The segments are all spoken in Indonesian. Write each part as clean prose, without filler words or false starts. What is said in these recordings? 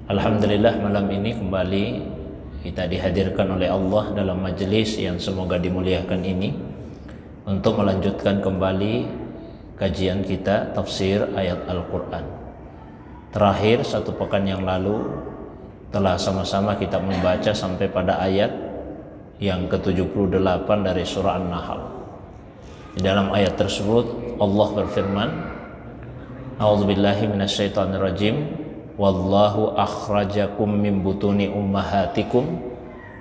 Alhamdulillah malam ini kembali kita dihadirkan oleh Allah dalam majelis yang semoga dimuliakan ini untuk melanjutkan kembali kajian kita tafsir ayat Al-Quran. Terakhir satu pekan yang lalu telah sama-sama kita membaca sampai pada ayat yang ke-78 dari surah An-Nahl. Di dalam ayat tersebut Allah berfirman, A'udzubillahi minasyaitonirrajim. Wallahu akhrajakum min butuni ummahatikum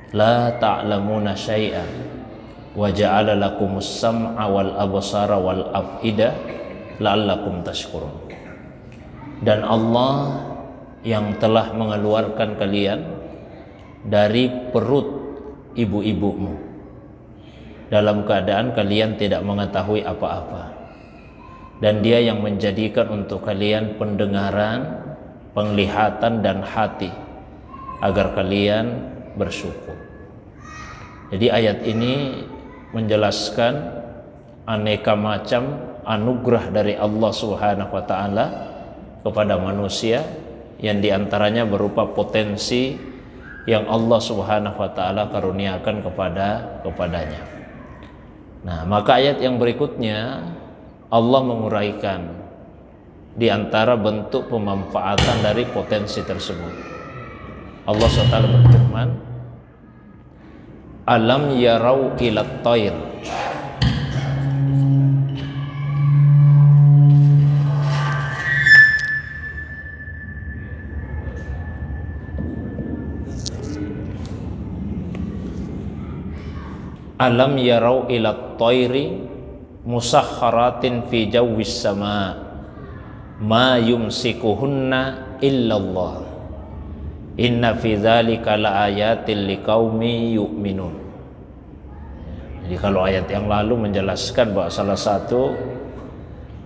la ta'lamuna syai'an wa ja'ala lakumus sam'a wal absara wal af'ida la'allakum tashkurun. Dan Allah yang telah mengeluarkan kalian dari perut ibu-ibumu dalam keadaan kalian tidak mengetahui apa-apa, dan Dia yang menjadikan untuk kalian pendengaran, penglihatan dan hati agar kalian bersyukur. Jadi ayat ini menjelaskan aneka macam anugerah dari Allah Subhanahu wa taala kepada manusia, yang diantaranya berupa potensi yang Allah Subhanahu wa taala karuniakan kepadanya. Nah, maka ayat yang berikutnya Allah menguraikan di antara bentuk pemanfaatan dari potensi tersebut. Allah SWT berfirman, Alam yarau ilat tayr. Alam yarau ilat tayri musakharatin fi jawwis sama' ma yumsikuhunna illallah inna fi dzalika laayatil liqaumi yu'minun. Jadi kalau ayat yang lalu menjelaskan bahwa salah satu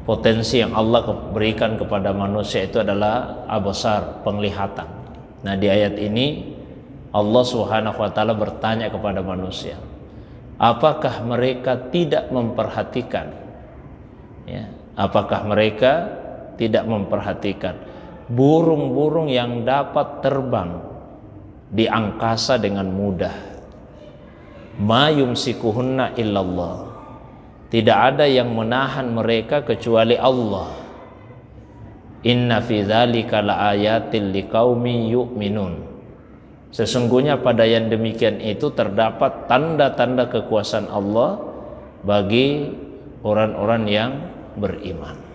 potensi yang Allah berikan kepada manusia itu adalah absar, penglihatan. Nah, di ayat ini Allah Subhanahu wa taala bertanya kepada manusia, apakah mereka tidak memperhatikan, ya, apakah mereka tidak memperhatikan burung-burung yang dapat terbang di angkasa dengan mudah. Ma yumsikuhunna illallah. Tidak ada yang menahan mereka kecuali Allah. Inna fi dzalika laayatil liqaumi yu'minun. Sesungguhnya pada yang demikian itu terdapat tanda-tanda kekuasaan Allah bagi orang-orang yang beriman.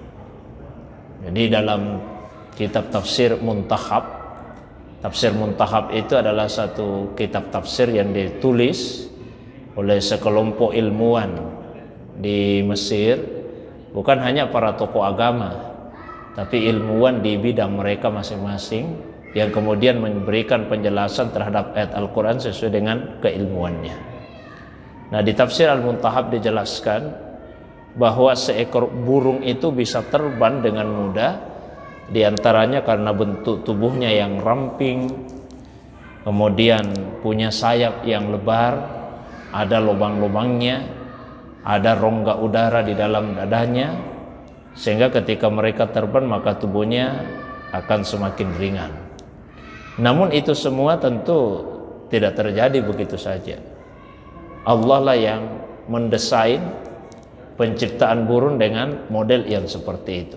Jadi dalam kitab tafsir Muntahab, tafsir Muntahab itu adalah satu kitab tafsir yang ditulis oleh sekelompok ilmuwan di Mesir, bukan hanya para tokoh agama, tapi ilmuwan di bidang mereka masing-masing, yang kemudian memberikan penjelasan terhadap ayat Al-Quran sesuai dengan keilmuannya. Nah, di tafsir Al-Muntahab dijelaskan bahwa seekor burung itu bisa terbang dengan mudah, diantaranya karena bentuk tubuhnya yang ramping, kemudian punya sayap yang lebar, ada lubang-lubangnya, ada rongga udara di dalam dadanya, sehingga ketika mereka terbang maka tubuhnya akan semakin ringan. Namun itu semua tentu tidak terjadi begitu saja. Allah lah yang mendesain penciptaan burung dengan model yang seperti itu,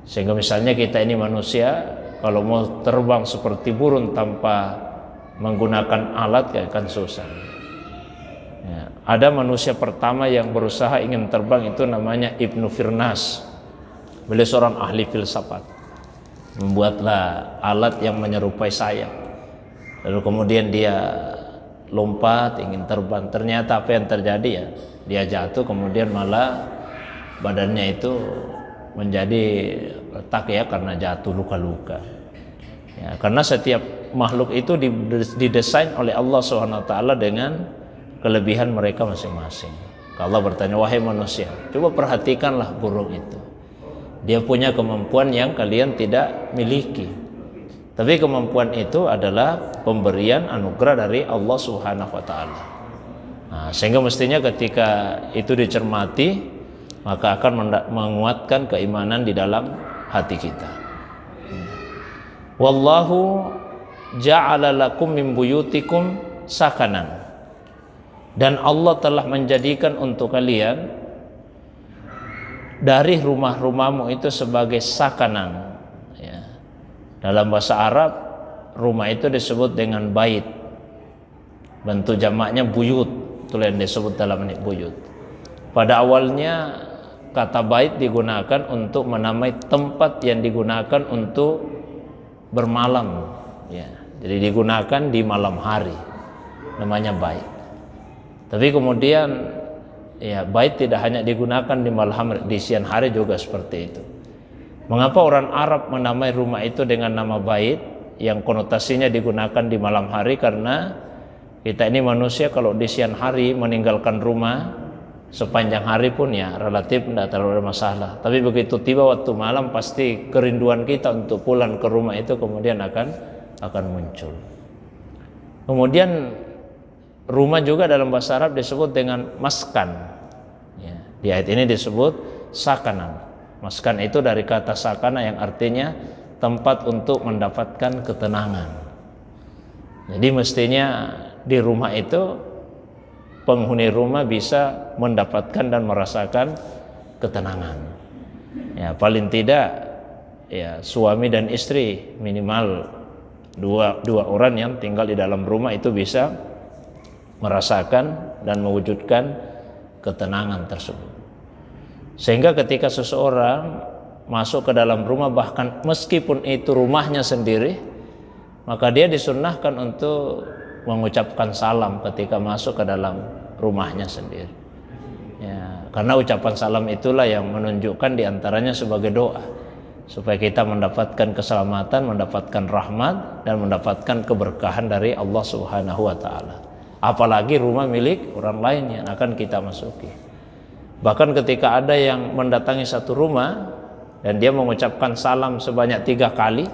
sehingga misalnya kita ini manusia kalau mau terbang seperti burung tanpa menggunakan alat akan susah. Ya, ada manusia pertama yang berusaha ingin terbang itu namanya Ibnu Firnas. Beliau seorang ahli filsafat, membuatlah alat yang menyerupai sayap, lalu kemudian dia lompat ingin terbang. Ternyata apa yang terjadi, ya dia jatuh, kemudian malah badannya itu menjadi retak, ya, karena jatuh luka-luka, ya, karena setiap makhluk itu didesain oleh Allah SWT dengan kelebihan mereka masing-masing. Allah bertanya, wahai manusia, coba perhatikanlah burung itu, dia punya kemampuan yang kalian tidak miliki, tapi kemampuan itu adalah pemberian anugerah dari Allah Subhanahu wa taala. Nah, sehingga mestinya ketika itu dicermati, maka akan menguatkan keimanan di dalam hati kita. Wallahu ja'ala lakum min buyutikum sakanan. Dan Allah telah menjadikan untuk kalian dari rumah-rumahmu itu sebagai sakanan. Ya. Dalam bahasa Arab, rumah itu disebut dengan bait. Bentuk jamaknya buyut, itulah yang disebut dalam ini buyut. Pada awalnya kata bait digunakan untuk menamai tempat yang digunakan untuk bermalam. Ya. Jadi digunakan di malam hari, namanya bait. Tapi kemudian ya bait tidak hanya digunakan di malam, di siang hari juga seperti itu. Mengapa orang Arab menamai rumah itu dengan nama bait yang konotasinya digunakan di malam hari? Karena kita ini manusia kalau di siang hari meninggalkan rumah sepanjang hari pun ya relatif tidak terlalu ada masalah. Tapi begitu tiba waktu malam pasti kerinduan kita untuk pulang ke rumah itu kemudian akan muncul. Kemudian rumah juga dalam bahasa Arab disebut dengan maskan. Ya, di ayat ini disebut sakanan. Maskan itu dari kata sakana yang artinya tempat untuk mendapatkan ketenangan. Jadi mestinya di rumah itu penghuni rumah bisa mendapatkan dan merasakan ketenangan. Ya, paling tidak ya suami dan istri minimal dua orang yang tinggal di dalam rumah itu bisa merasakan dan mewujudkan ketenangan tersebut. Sehingga ketika seseorang masuk ke dalam rumah, bahkan meskipun itu rumahnya sendiri, maka dia disunnahkan untuk mengucapkan salam ketika masuk ke dalam rumahnya sendiri. Ya, karena ucapan salam itulah yang menunjukkan diantaranya sebagai doa, supaya kita mendapatkan keselamatan, mendapatkan rahmat, dan mendapatkan keberkahan dari Allah Subhanahu wa Ta'ala. Apalagi rumah milik orang lain yang akan kita masuki. Bahkan ketika ada yang mendatangi satu rumah dan dia mengucapkan salam sebanyak 3 kali,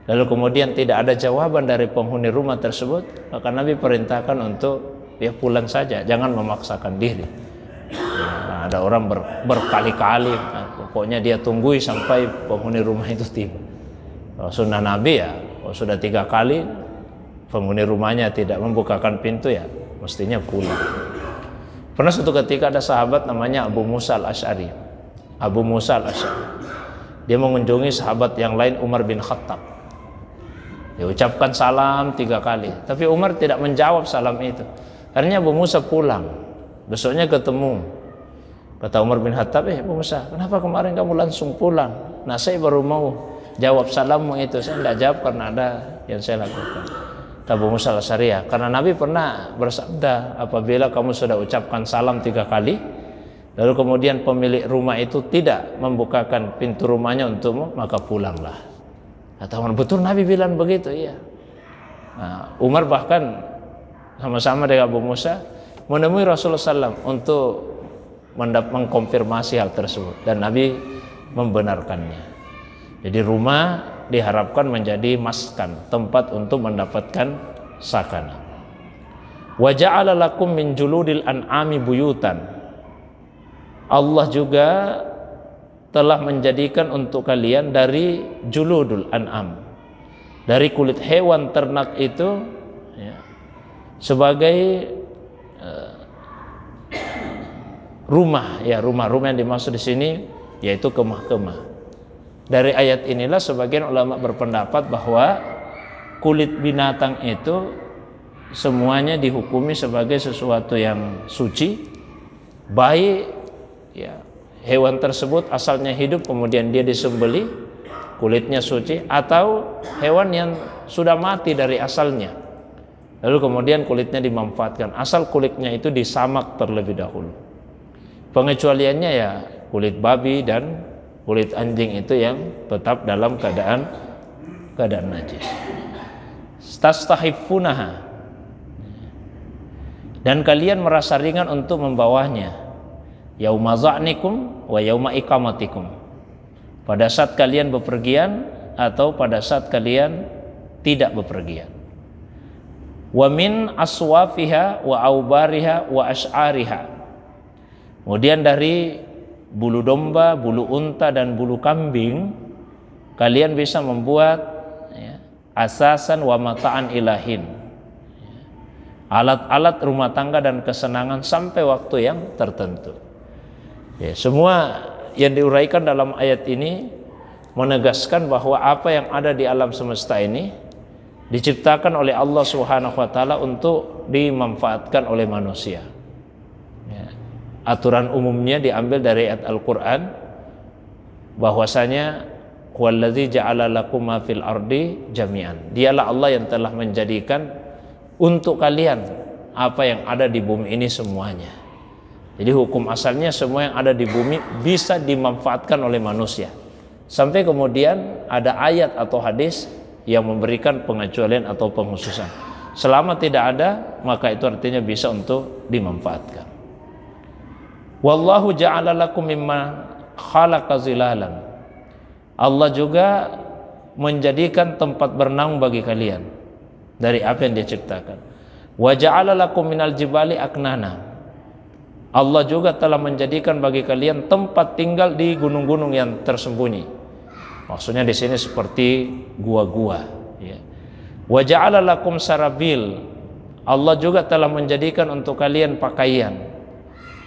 lalu kemudian tidak ada jawaban dari penghuni rumah tersebut, maka Nabi perintahkan untuk dia pulang saja, jangan memaksakan diri. Nah, ada orang berkali-kali, pokoknya dia tunggui sampai penghuni rumah itu tiba. Sunnah Nabi ya, kalau sudah 3 kali penghuni rumahnya tidak membukakan pintu ya mestinya pulang. Pernah suatu ketika ada sahabat namanya Abu Musa al-Asy'ari. Abu Musa al-Asy'ari dia mengunjungi sahabat yang lain, Umar bin Khattab. Dia ucapkan salam 3 kali, tapi Umar tidak menjawab salam itu. Akhirnya Abu Musa pulang. Besoknya ketemu. Kata Umar bin Khattab, Abu Musa, kenapa kemarin kamu langsung pulang? Nah, saya baru mau jawab salammu itu, saya tidak jawab karena ada yang saya lakukan. Abu Musa al-Asy'ari, karena Nabi pernah bersabda, apabila kamu sudah ucapkan salam 3 kali, lalu kemudian pemilik rumah itu tidak membukakan pintu rumahnya untukmu, maka pulanglah. Kata Umar, betul Nabi bilang begitu? Iya. Nah, Umar bahkan sama-sama dengan Abu Musa menemui Rasulullah SAW untuk mengkonfirmasi hal tersebut, dan Nabi membenarkannya. Jadi rumah diharapkan menjadi maskan, tempat untuk mendapatkan sakana. Wa ja'ala lakum min juludil an'ami buyutan. Allah juga telah menjadikan untuk kalian dari juludul an'am, dari kulit hewan ternak itu ya, sebagai rumah ya, rumah-rumah yang dimaksud di sini yaitu kemah-kemah. Dari ayat inilah sebagian ulama berpendapat bahwa kulit binatang itu semuanya dihukumi sebagai sesuatu yang suci, baik ya hewan tersebut asalnya hidup kemudian dia disembelih, kulitnya suci, atau hewan yang sudah mati dari asalnya lalu kemudian kulitnya dimanfaatkan, asal kulitnya itu disamak terlebih dahulu. Pengecualiannya ya kulit babi dan kulit anjing itu yang tetap dalam keadaan najis. Tastahifunaha, dan kalian merasa ringan untuk membawanya. Yauma za'nikum wa yauma iqamatikum, pada saat kalian bepergian atau pada saat kalian tidak bepergian. Wa min aswafiha wa aubariha wa ash'ariha, kemudian dari bulu domba, bulu unta dan bulu kambing kalian bisa membuat ya, asasan wa mata'an ilahin. Alat-alat rumah tangga dan kesenangan sampai waktu yang tertentu. Ya, semua yang diuraikan dalam ayat ini menegaskan bahwa apa yang ada di alam semesta ini diciptakan oleh Allah Subhanahu wa taala untuk dimanfaatkan oleh manusia. Ya. Aturan umumnya diambil dari ayat Al-Qur'an bahwasanya huwallazi ja'ala lakum ma fil ardi jami'an. Dialah Allah yang telah menjadikan untuk kalian apa yang ada di bumi ini semuanya. Jadi hukum asalnya semua yang ada di bumi bisa dimanfaatkan oleh manusia. Sampai kemudian ada ayat atau hadis yang memberikan pengecualian atau penghususan. Selama tidak ada, maka itu artinya bisa untuk dimanfaatkan. Wallahu ja'ala lakum mimma khalaqa zilalan. Allah juga menjadikan tempat bernaung bagi kalian dari apa yang Dia ciptakan. Wa ja'ala lakum minal jibali aknana. Allah juga telah menjadikan bagi kalian tempat tinggal di gunung-gunung yang tersembunyi. Maksudnya di sini seperti gua-gua. Ya. Wa ja'ala lakum sarabil. Allah juga telah menjadikan untuk kalian pakaian.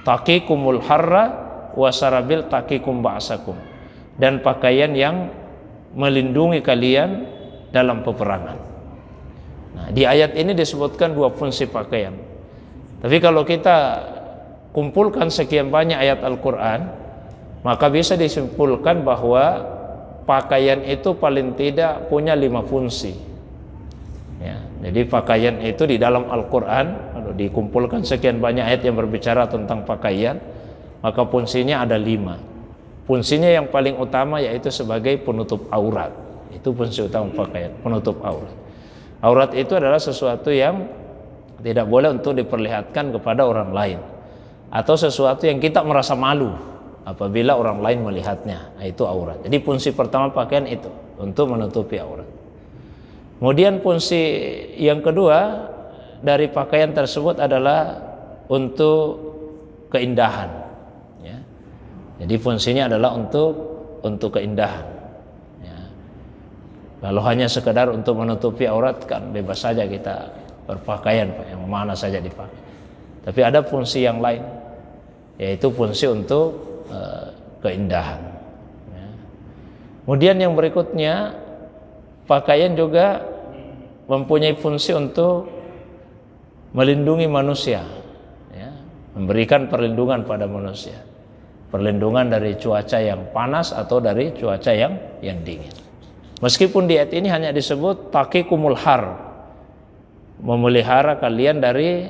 Taqikumul harra wa sarabil taqikum ba'sakum. Dan pakaian yang melindungi kalian dalam peperangan. Nah, di ayat ini disebutkan dua fungsi pakaian. Tapi kalau kita kumpulkan sekian banyak ayat Al-Quran, maka bisa disimpulkan bahwa pakaian itu paling tidak punya 5 fungsi. Ya, jadi pakaian itu di dalam Al-Quran, kalau dikumpulkan sekian banyak ayat yang berbicara tentang pakaian, maka fungsinya ada 5. Fungsinya yang paling utama yaitu sebagai penutup aurat. Itu fungsi utama pakaian, penutup aurat. Aurat itu adalah sesuatu yang tidak boleh untuk diperlihatkan kepada orang lain, atau sesuatu yang kita merasa malu apabila orang lain melihatnya. Nah, itu aurat. Jadi fungsi pertama pakaian itu untuk menutupi aurat. Kemudian fungsi yang kedua dari pakaian tersebut adalah untuk keindahan. Ya. Jadi fungsinya adalah untuk keindahan. Kalau hanya sekedar untuk menutupi aurat kan bebas saja kita berpakaian yang mana saja dipakai. Tapi ada fungsi yang lain, yaitu fungsi untuk keindahan. Ya. Kemudian yang berikutnya, pakaian juga mempunyai fungsi untuk melindungi manusia, ya. Memberikan perlindungan pada manusia, perlindungan dari cuaca yang panas atau dari cuaca yang dingin. Meskipun di ayat ini hanya disebut taqikumul har, memelihara kalian dari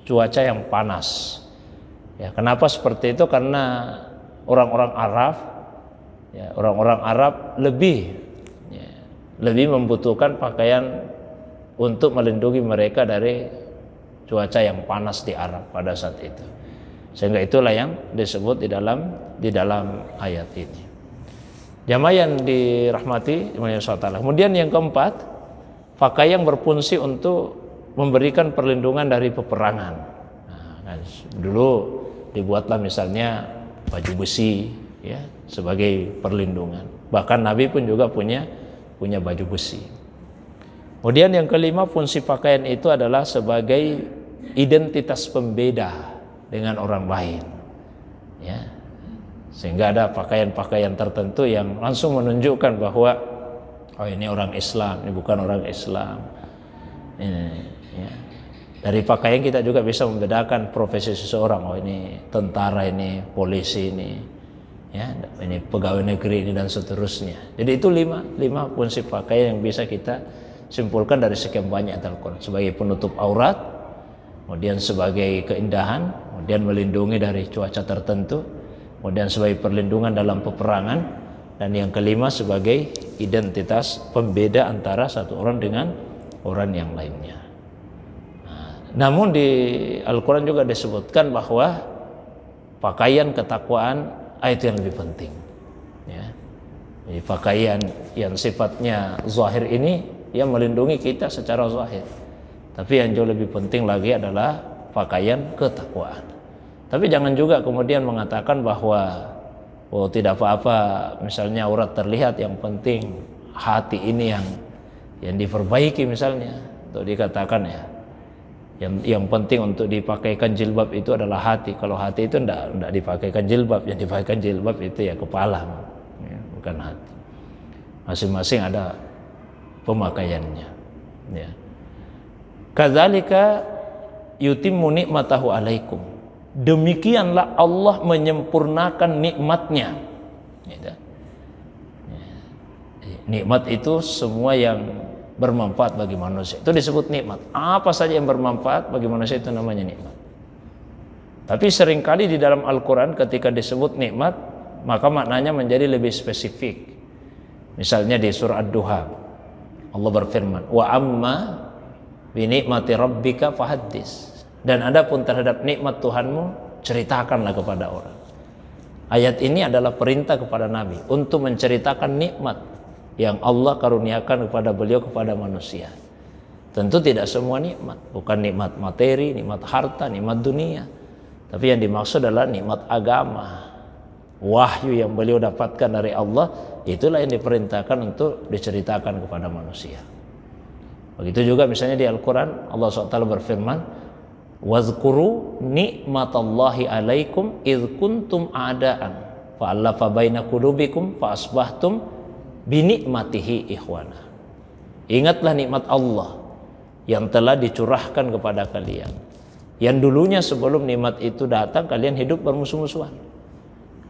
cuaca yang panas. Ya, kenapa seperti itu? Karena orang-orang Arab, ya, orang-orang Arab lebih membutuhkan pakaian untuk melindungi mereka dari cuaca yang panas di Arab pada saat itu. Sehingga itulah yang disebut di dalam ayat ini. Jamaah yang dirahmati Allah. Kemudian yang keempat, pakaian berfungsi untuk memberikan perlindungan dari peperangan. Nah, dulu dibuatlah misalnya baju besi, ya, sebagai perlindungan. Bahkan Nabi pun juga punya baju besi. Kemudian yang kelima, fungsi pakaian itu adalah sebagai identitas pembeda dengan orang lain. Ya. Sehingga ada pakaian-pakaian tertentu yang langsung menunjukkan bahwa oh ini orang Islam, ini bukan orang Islam. Ini, ya. Dari pakaian kita juga bisa membedakan profesi seseorang. Oh ini tentara, ini polisi, ini ya, ini pegawai negeri ini dan seterusnya. Jadi itu lima fungsi pakaian yang bisa kita simpulkan dari sekian banyak Al-Quran. Sebagai penutup aurat, kemudian sebagai keindahan, kemudian melindungi dari cuaca tertentu, kemudian sebagai perlindungan dalam peperangan, dan yang kelima sebagai identitas pembeda antara satu orang dengan orang yang lainnya. Namun di Al-Quran juga disebutkan bahwa pakaian ketakwaan itu yang lebih penting. Ya. Jadi pakaian yang sifatnya zahir ini yang melindungi kita secara zahir. Tapi yang jauh lebih penting lagi adalah pakaian ketakwaan. Tapi jangan juga kemudian mengatakan bahwa oh tidak apa-apa misalnya aurat terlihat, yang penting hati ini yang diperbaiki misalnya, untuk dikatakan ya, yang penting untuk dipakaikan jilbab itu adalah hati. Kalau hati itu enggak dipakaikan jilbab, yang dipakaikan jilbab itu ya kepala, ya, bukan hati. Masing-masing ada pemakaiannya, ya. Kadzalika yutimmu ni'matahu alaikum. Demikianlah Allah menyempurnakan nikmatnya. Gitu. Nikmat itu semua yang bermanfaat bagi manusia, itu disebut nikmat. Apa saja yang bermanfaat bagi manusia itu namanya nikmat. Tapi seringkali di dalam Al-Quran ketika disebut nikmat, maka maknanya menjadi lebih spesifik. Misalnya di surah Ad-Duha, Allah berfirman, wa amma bi ni'mati rabbika fahaddis. Dan adapun terhadap nikmat Tuhanmu, ceritakanlah kepada orang. Ayat ini adalah perintah kepada Nabi untuk menceritakan nikmat yang Allah karuniakan kepada beliau, kepada manusia. Tentu tidak semua nikmat, bukan nikmat materi, nikmat harta, nikmat dunia, tapi yang dimaksud adalah nikmat agama, wahyu yang beliau dapatkan dari Allah. Itulah yang diperintahkan untuk diceritakan kepada manusia. Begitu juga misalnya di Al-Quran, Allah SWT berfirman, wazkuru ni'matallahi alaikum idh kuntum a'da'an fa'allafa baina qulubikum fa'asbahtum binikmatihi ikhwana. Ingatlah nikmat Allah yang telah dicurahkan kepada kalian, yang dulunya sebelum nikmat itu datang kalian hidup bermusuh-musuhan,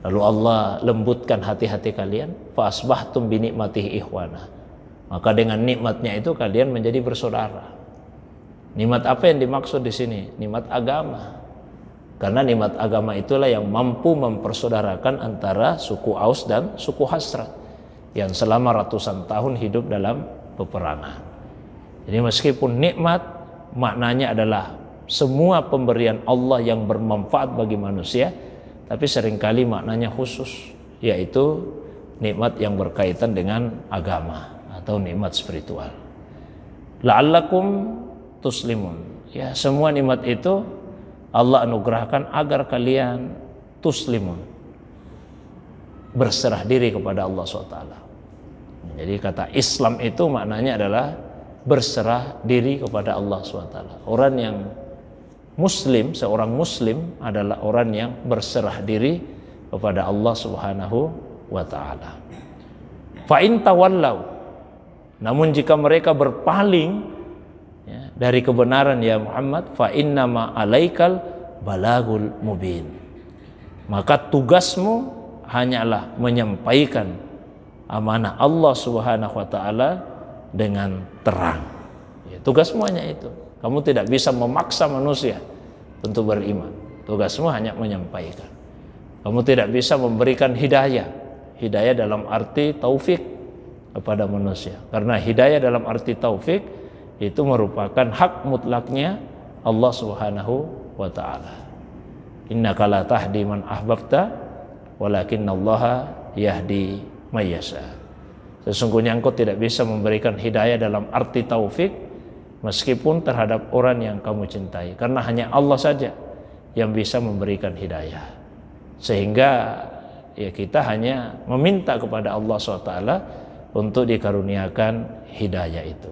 lalu Allah lembutkan hati-hati kalian, fa asbahtum binikmatihi ikhwana, maka dengan nikmatnya itu kalian menjadi bersaudara. Nikmat apa yang dimaksud di sini? Nikmat agama. Karena nikmat agama itulah yang mampu mempersaudarakan antara suku Aus dan suku Khazraj yang selama ratusan tahun hidup dalam peperangan. Jadi meskipun nikmat maknanya adalah semua pemberian Allah yang bermanfaat bagi manusia, tapi seringkali maknanya khusus, yaitu nikmat yang berkaitan dengan agama atau nikmat spiritual. La'allakum tuslimun. Ya, semua nikmat itu Allah anugerahkan agar kalian tuslimun, berserah diri kepada Allah SWT. Jadi kata Islam itu maknanya adalah berserah diri kepada Allah SWT. Orang yang muslim, seorang muslim adalah orang yang berserah diri kepada Allah Subhanahu wa ta'ala. Fa in tawallau, namun jika mereka berpaling ya, dari kebenaran ya Muhammad, fa innama alaikal balagul mubin, maka tugasmu hanyalah menyampaikan amanah Allah Subhanahu wa ta'ala dengan terang. Ya, tugasmu hanya itu. Kamu tidak bisa memaksa manusia untuk beriman. Tugasmu hanya menyampaikan. Kamu tidak bisa memberikan hidayah. Hidayah dalam arti taufik kepada manusia. Karena hidayah dalam arti taufik itu merupakan hak mutlaknya Allah Subhanahu wa ta'ala. Innaka la tahdi man ahbabta walakinnallaha yahdi may yasha. Sesungguhnya engkau tidak bisa memberikan hidayah dalam arti taufik meskipun terhadap orang yang kamu cintai, karena hanya Allah saja yang bisa memberikan hidayah. Sehingga ya kita hanya meminta kepada Allah SWT untuk dikaruniakan hidayah itu.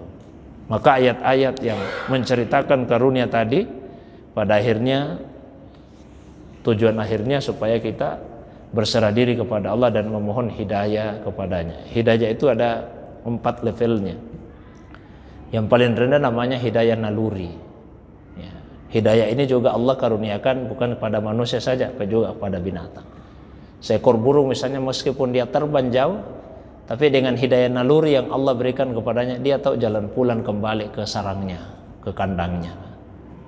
Maka ayat-ayat yang menceritakan karunia tadi pada akhirnya tujuan akhirnya supaya kita berserah diri kepada Allah dan memohon hidayah kepadanya. Hidayah itu ada 4 levelnya. Yang paling rendah namanya hidayah naluri. Ya. Hidayah ini juga Allah karuniakan bukan kepada manusia saja, tapi juga kepada binatang. Seekor burung misalnya, meskipun dia terbang jauh, tapi dengan hidayah naluri yang Allah berikan kepadanya, dia tahu jalan pulang kembali ke sarangnya, ke kandangnya.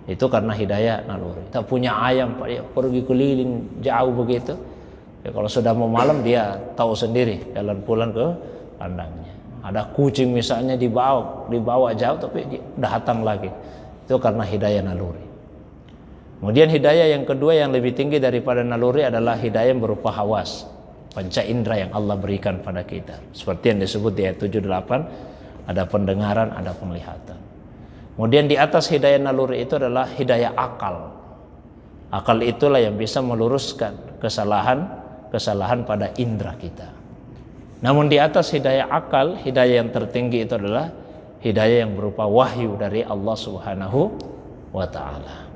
Itu karena hidayah naluri. Kita punya ayam, dia pergi keliling jauh begitu. Ya, kalau sudah mau malam dia tahu sendiri jalan pulang ke kandangnya. Ada kucing misalnya dibawa jauh tapi dia datang lagi. Itu karena hidayah naluri. Kemudian hidayah yang kedua yang lebih tinggi daripada naluri adalah hidayah yang berupa hawas, panca indera yang Allah berikan pada kita. Seperti yang disebut di ayat 78, ada pendengaran, ada penglihatan. Kemudian di atas hidayah naluri itu adalah hidayah akal. Akal itulah yang bisa meluruskan kesalahan pada indera kita. Namun di atas hidayah akal, hidayah yang tertinggi itu adalah hidayah yang berupa wahyu dari Allah Subhanahu wa taala.